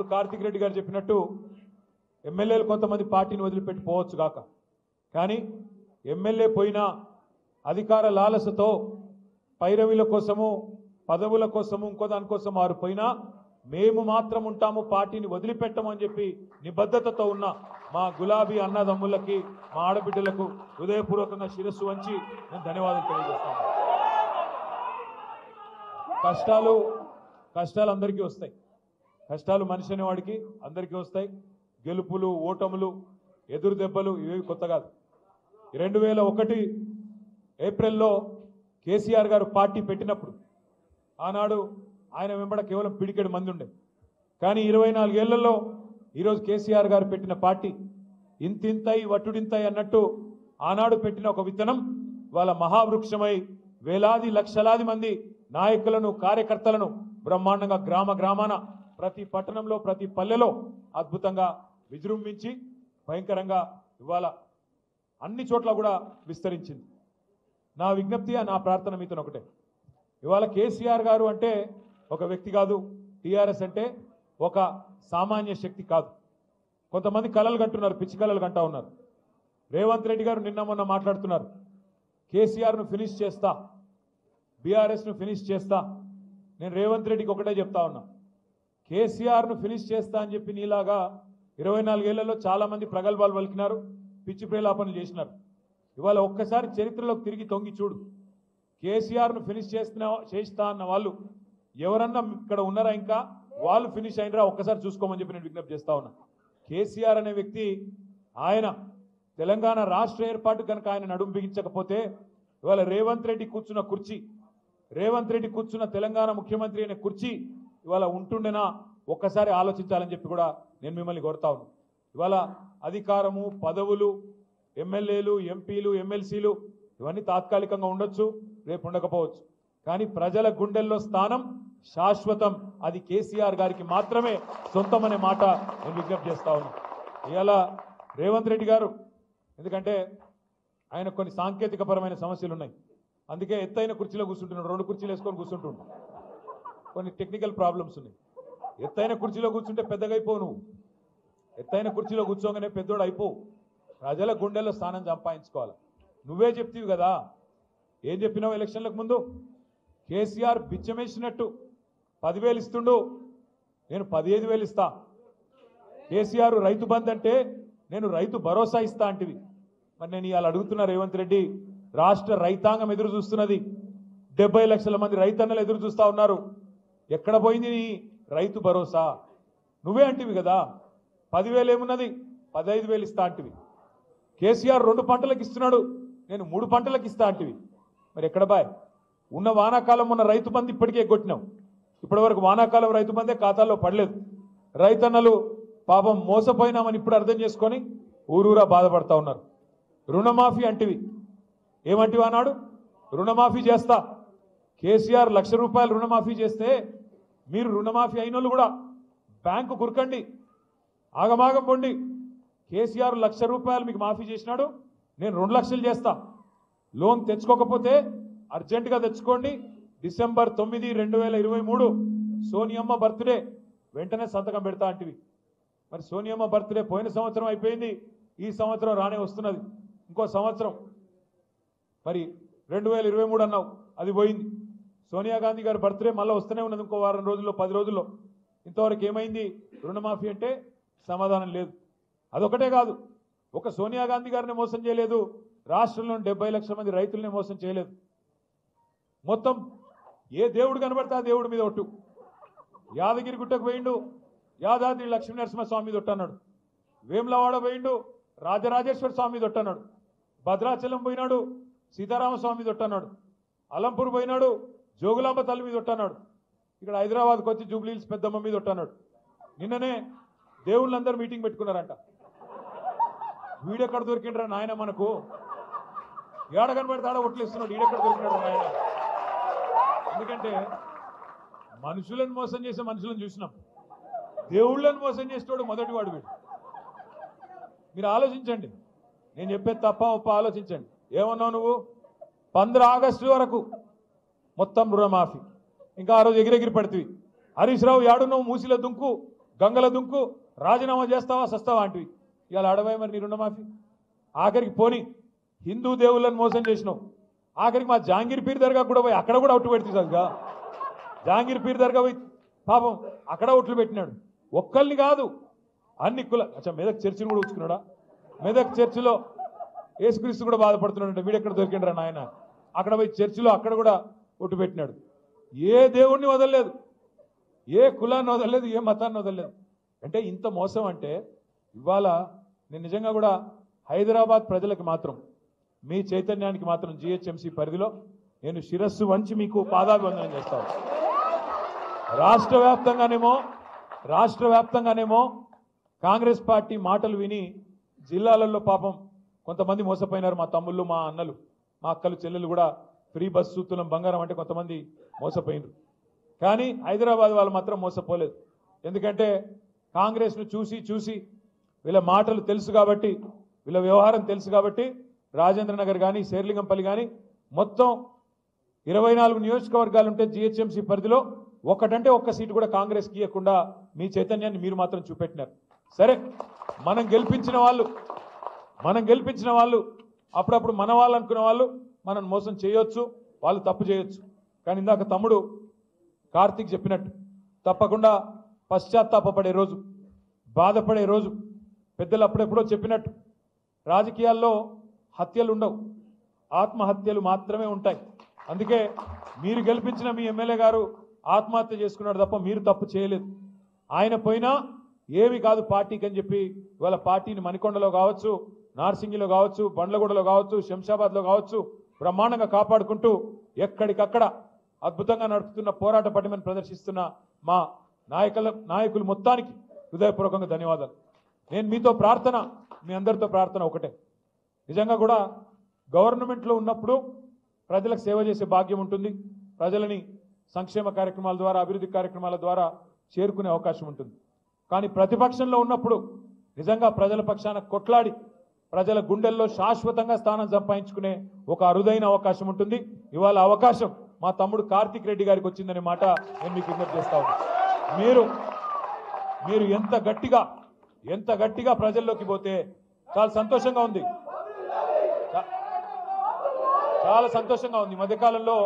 ఇప్పుడు కార్తిక్ రెడ్డి గారు చెప్పినట్టు ఎమ్మెల్యేలు కొంతమంది పార్టీని వదిలిపెట్టి పోవచ్చు కాక, కానీ ఎమ్మెల్యే పోయినా అధికార లాలసతో పైరవీల కోసము పదవుల కోసము ఇంకో దానికోసం వారు పోయినా మేము మాత్రం ఉంటాము, పార్టీని వదిలిపెట్టమని చెప్పి నిబద్ధతతో ఉన్న మా గులాబీ అన్నదమ్ములకి మా ఆడబిడ్డలకు హృదయపూర్వకంగా శిరస్సు వంచి నేను ధన్యవాదాలు తెలియజేస్తాను. కష్టాలు అందరికీ వస్తాయి, కష్టాలు మనిషి అనేవాడికి అందరికీ వస్తాయి. గెలుపులు ఓటములు ఎదురు దెబ్బలు ఇవి కొత్త కాదు. 2001 ఏప్రిల్లో కేసీఆర్ గారు పార్టీ పెట్టినప్పుడు ఆనాడు ఆయన వెంబడ కేవలం పిడికెడు మంది ఉండే, కానీ 24 ఏళ్లలో ఈరోజు కేసీఆర్ గారు పెట్టిన పార్టీ ఇంతింతై వట్టుడింతై అన్నట్టు ఆనాడు పెట్టిన ఒక విత్తనం వాళ్ళ మహావృక్షమై వేలాది లక్షలాది మంది నాయకులను కార్యకర్తలను బ్రహ్మాండంగా గ్రామాన ప్రతి పట్టణంలో ప్రతి పల్లెలో అద్భుతంగా విజృంభించి భయంకరంగా ఇవాళ అన్ని చోట్ల కూడా విస్తరించింది. నా విజ్ఞప్తి నా ప్రార్థన మీతో ఒకటే, ఇవాళ కేసీఆర్ గారు అంటే ఒక వ్యక్తి కాదు, టీఆర్ఎస్ అంటే ఒక సామాన్య శక్తి కాదు. కొంతమంది కలలు కంటున్నారు, పిచ్చి కలలు కంటా ఉన్నారు. రేవంత్ రెడ్డి గారు నిన్న మొన్న మాట్లాడుతున్నారు, కేసీఆర్ను ఫినిష్ చేస్తా, బీఆర్ఎస్ను ఫినిష్ చేస్తా. నేను రేవంత్ రెడ్డికి ఒకటే చెప్తా ఉన్నా, కేసీఆర్ను ఫినిష్ చేస్తా అని చెప్పి నీలాగా 24 ఏళ్లలో చాలా మంది ప్రగల్భాలు పలికినారు, పిచ్చి ప్రేలాపనలు చేసినారు. ఇవాళ ఒక్కసారి చరిత్రలోకి తిరిగి తొంగి చూడు, కేసీఆర్ను ఫినిష్ చేస్తా అన్న వాళ్ళు ఎవరన్నా ఇక్కడ ఉన్నారా, ఇంకా వాళ్ళు ఫినిష్ అయినరా ఒక్కసారి చూసుకోమని చెప్పి నేను విజ్ఞప్తి చేస్తా ఉన్నా. కేసీఆర్ అనే వ్యక్తి ఆయన తెలంగాణ రాష్ట్ర ఏర్పాటు కనుక ఆయన నడుం బిగించకపోతే ఇవాళ రేవంత్ రెడ్డి కూర్చున్న తెలంగాణ ముఖ్యమంత్రి అనే కుర్చీ ఇవాళ ఉంటుండేనా ఒక్కసారి ఆలోచించాలని చెప్పి కూడా నేను మిమ్మల్ని కోరుతా ఉన్నాను. ఇవాళ అధికారము పదవులు ఎమ్మెల్యేలు ఎంపీలు ఎమ్మెల్సీలు ఇవన్నీ తాత్కాలికంగా ఉండొచ్చు, రేపు ఉండకపోవచ్చు, కానీ ప్రజల గుండెల్లో స్థానం శాశ్వతం, అది కేసీఆర్ గారికి మాత్రమే సొంతమనే మాట నేను విజ్ఞప్తి చేస్తా ఉన్నాను. ఇవాళ రేవంత్ రెడ్డి గారు ఎందుకంటే ఆయన కొన్ని సాంకేతికపరమైన సమస్యలు ఉన్నాయి, అందుకే ఎత్తైన కుర్చీలో కూర్చుంటున్నాడు, 2 కుర్చీలు వేసుకొని కూర్చుంటున్నాడు. కొన్ని టెక్నికల్ ప్రాబ్లమ్స్ ఉన్నాయి. ఎత్తైన కుర్చీలో కూర్చుంటే పెద్దగా అయిపోవు, నువ్వు ఎత్తైన కుర్చీలో కూర్చోగానే పెద్దోడు అయిపోవు, ప్రజల గుండెల్లో స్థానం సంపాదించుకోవాలి. నువ్వే చెప్తీవి కదా, ఏం చెప్పినావు ఎలక్షన్లకు ముందు, కేసీఆర్ బిచ్చమేసినట్టు 10,000 ఇస్తుండు, నేను 15,000 ఇస్తా. కేసీఆర్ రైతు బంధు అంటే నేను రైతు భరోసా ఇస్తా అంటివి. మరి నేను ఇవాళ అడుగుతున్నా రేవంత్ రెడ్డి, రాష్ట్ర రైతాంగం ఎదురు చూస్తున్నది, 70 లక్షల మంది రైతన్నలు ఎదురు చూస్తా ఉన్నారు. ఎక్కడ పోయింది నీ రైతు భరోసా? నువ్వే అంటివి కదా 10,000 ఏమున్నది, 15,000 ఇస్తా అంటివి. కేసీఆర్ 2 పంటలకు ఇస్తున్నాడు, నేను 3 పంటలకు ఇస్తా అంటివి. మరి ఎక్కడ బాయ్? ఉన్న వానాకాలం ఉన్న రైతు బంధు ఇప్పటికే కొట్టినావు, ఇప్పటివరకు వానాకాలం రైతు బంధే ఖాతాల్లో పడలేదు. రైతన్నలు పాపం మోసపోయినామని ఇప్పుడు అర్థం చేసుకొని ఊరూరా బాధపడతా ఉన్నారు. రుణమాఫీ అంటివి, ఏమంటివి అన్నాడు, రుణమాఫీ చేస్తా. కేసీఆర్ ₹1,00,000 రుణమాఫీ చేస్తే మీరు రుణమాఫీ అయిన వాళ్ళు కూడా బ్యాంకు కురకండి, ఆగమాగం పొండి. కేసీఆర్ ₹1,00,000 మీకు మాఫీ చేసినాడు, నేను 2 లక్షలు చేస్తా. లోన్ తెచ్చుకోకపోతే అర్జెంటుగా తెచ్చుకోండి, డిసెంబర్ 9, 2023 సోనియమ్మ బర్త్డే, వెంటనే సంతకం పెడతా అంటివి. మరి సోనియమ్మ బర్త్డే పోయిన సంవత్సరం అయిపోయింది, ఈ సంవత్సరం రానే వస్తున్నది, ఇంకో సంవత్సరం. మరి 2023 అన్నావు, అది పోయింది. సోనియా గాంధీ గారి బర్త్డే మళ్ళీ వస్తూనే ఉన్నది, ఇంకో వారం రోజుల్లో 10 రోజుల్లో. ఇంతవరకు ఏమైంది రుణమాఫీ అంటే సమాధానం లేదు. అదొకటే కాదు, ఒక సోనియా గాంధీ గారిని మోసం చేయలేదు, రాష్ట్రంలో 70 లక్షల మంది రైతుల్ని మోసం చేయలేదు. మొత్తం ఏ దేవుడు కనబడతా దేవుడి మీద ఒట్టు. యాదగిరి గుట్టకు పోయిండు, యాదాద్రి లక్ష్మీ నరసింహస్వామి మీద ఒట్టన్నాడు. వేములవాడ పోయిండు, రాజరాజేశ్వర స్వామి మీద ఒట్టన్నాడు. భద్రాచలం పోయినాడు, సీతారామస్వామి మీద ఒట్టన్నాడు. అలంపూర్ పోయినాడు, జోగులాంబ తల్లి మీద ఒట్టన్నాడు. ఇక్కడ హైదరాబాద్కి వచ్చి జూబ్లీహిల్స్ పెద్దమ్మ మీద ఒట్టన్నాడు. నిన్ననే దేవుళ్ళందరూ మీటింగ్ పెట్టుకున్నారంట. వీడెక్కడ దొరికిండ్రా నాయన, మనకు ఏడ కనబడతాడ ఒట్లు ఇస్తున్నాడు, ఈడెక్కడ దొరికినాడు నాయన. ఎందుకంటే మనుషులను మోసం చేసే మనుషులను చూసినాం, దేవుళ్ళని మోసం చేసేవాడు మొదటివాడు వీడు. మీరు ఆలోచించండి, నేను చెప్పేది తప్ప ఒప్ప ఆలోచించండి. ఏమన్నావు నువ్వు? 15 ఆగస్టు వరకు మొత్తం రుణమాఫీ. ఇంకా ఆ రోజు ఎగిరెగిరి పడుతుంది. హరీష్ రావు యాడు నువ్వు మూసిలో దుంకు, గంగల దుంకు రాజీనామా చేస్తావా సస్తావా అంటివి. ఇవాళ అడవై మరి నీ రుణమాఫీ. ఆఖరికి పోని హిందూ దేవుళ్ళని మోసం చేసినావు. ఆఖరికి మా జాంగీర్ పీర్ దర్గా కూడా పోయి అక్కడ కూడా ఒట్టు పెడితే సరిగా. జాంగీర్ పీర్ దర్గా పోయి పాపం అక్కడ ఒట్లు పెట్టినాడు. ఒక్కల్ని కాదు అన్ని కుల మెదక్ చర్చిని కూడా ఉంచుకున్నాడా. మెదక్ చర్చిలో యేసుక్రీస్తు కూడా బాధపడుతున్నాడు. వీడెక్కడ దొరికిండ్రా నాయన. అక్కడ పోయి చర్చిలో అక్కడ కూడా ఒట్టు పెట్టినాడు. ఏ దేవుణ్ణి వదలలేదు, ఏ కులాన్ని వదలలేదు, ఏ మతాన్ని వదలలేదు. అంటే ఇంత మోసం అంటే ఇవాళ నేను నిజంగా కూడా హైదరాబాద్ ప్రజలకు మాత్రం మీ చైతన్యానికి మాత్రం జిహెచ్ఎంసీ పరిధిలో నేను శిరస్సు వంచి మీకు పాదాభివందనం చేస్తాను. రాష్ట్ర వ్యాప్తంగానేమో కాంగ్రెస్ పార్టీ మాటలు విని జిల్లాలలో పాపం కొంతమంది మోసపోయినారు. మా తమ్ముళ్ళు, మా అన్నలు, మా అక్కలు, చెల్లెలు కూడా ఫ్రీ బస్సు, తులం బంగారం అంటే కొంతమంది మోసపోయినారు. కానీ హైదరాబాద్ వాళ్ళు మాత్రం మోసపోలేదు. ఎందుకంటే కాంగ్రెస్ను చూసి వీళ్ళ మాటలు తెలుసు కాబట్టి, వీళ్ళ వ్యవహారం తెలుసు కాబట్టి రాజేంద్ర నగర్ కానీ శేర్లింగంపల్లి కానీ మొత్తం 24 నియోజకవర్గాలు ఉంటే జిహెచ్ఎంసీ పరిధిలో ఒక్కటంటే ఒక్క సీటు కూడా కాంగ్రెస్కి ఇవ్వకుండా మీ చైతన్యాన్ని మీరు మాత్రం చూపెట్టినారు. సరే, మనం గెలిపించిన వాళ్ళు అప్పుడప్పుడు మన వాళ్ళు అనుకునే వాళ్ళు మనం మోసం చేయొచ్చు, వాళ్ళు తప్పు చేయొచ్చు. కానీ ఇందాక తమ్ముడు కార్తీక్ చెప్పినట్టు తప్పకుండా పశ్చాత్తాపపడే రోజు, బాధపడే రోజు. పెద్దలు అప్పుడెప్పుడో చెప్పినట్టు రాజకీయాల్లో హత్యలు ఉండవు, ఆత్మహత్యలు మాత్రమే ఉంటాయి. అందుకే మీరు గెలిపించిన మీ ఎమ్మెల్యే గారు ఆత్మహత్య చేసుకున్నాడు తప్ప మీరు తప్పు చేయలేదు. ఆయన పోయినా ఏమి కాదు పార్టీకి అని చెప్పి ఇవాళ పార్టీని మణికొండలో కావచ్చు, నార్సింగిలో కావచ్చు, బండ్లగూడలో కావచ్చు, శంషాబాద్లో కావచ్చు బ్రహ్మాండంగా కాపాడుకుంటూ ఎక్కడికక్కడ అద్భుతంగా నడుపుతున్న పోరాట పటిమని ప్రదర్శిస్తున్న మా నాయకులు మొత్తానికి హృదయపూర్వకంగా ధన్యవాదాలు. నేను మీతో ప్రార్థన, మీ అందరితో ప్రార్థన ఒకటే. నిజంగా కూడా గవర్నమెంట్లో ఉన్నప్పుడు ప్రజలకు సేవ చేసే భాగ్యం ఉంటుంది. ప్రజలని సంక్షేమ కార్యక్రమాల ద్వారా, అభివృద్ధి కార్యక్రమాల ద్వారా చేరుకునే అవకాశం ఉంటుంది. కానీ ప్రతిపక్షంలో ఉన్నప్పుడు నిజంగా ప్రజల పక్షాన కొట్లాడి ప్రజల గుండెల్లో శాశ్వతంగా స్థానం సంపాదించుకునే ఒక అరుదైన అవకాశం ఉంటుంది. ఇవాళ అవకాశం మా తమ్ముడు కార్తీక్ రెడ్డి గారికి వచ్చిందనే మాట నేను మీకు విజ్ఞప్తి చేస్తా ఉన్నాను. మీరు ఎంత గట్టిగా ప్రజల్లోకి పోతే చాలా సంతోషంగా ఉంది. ఈ మధ్యకాలంలో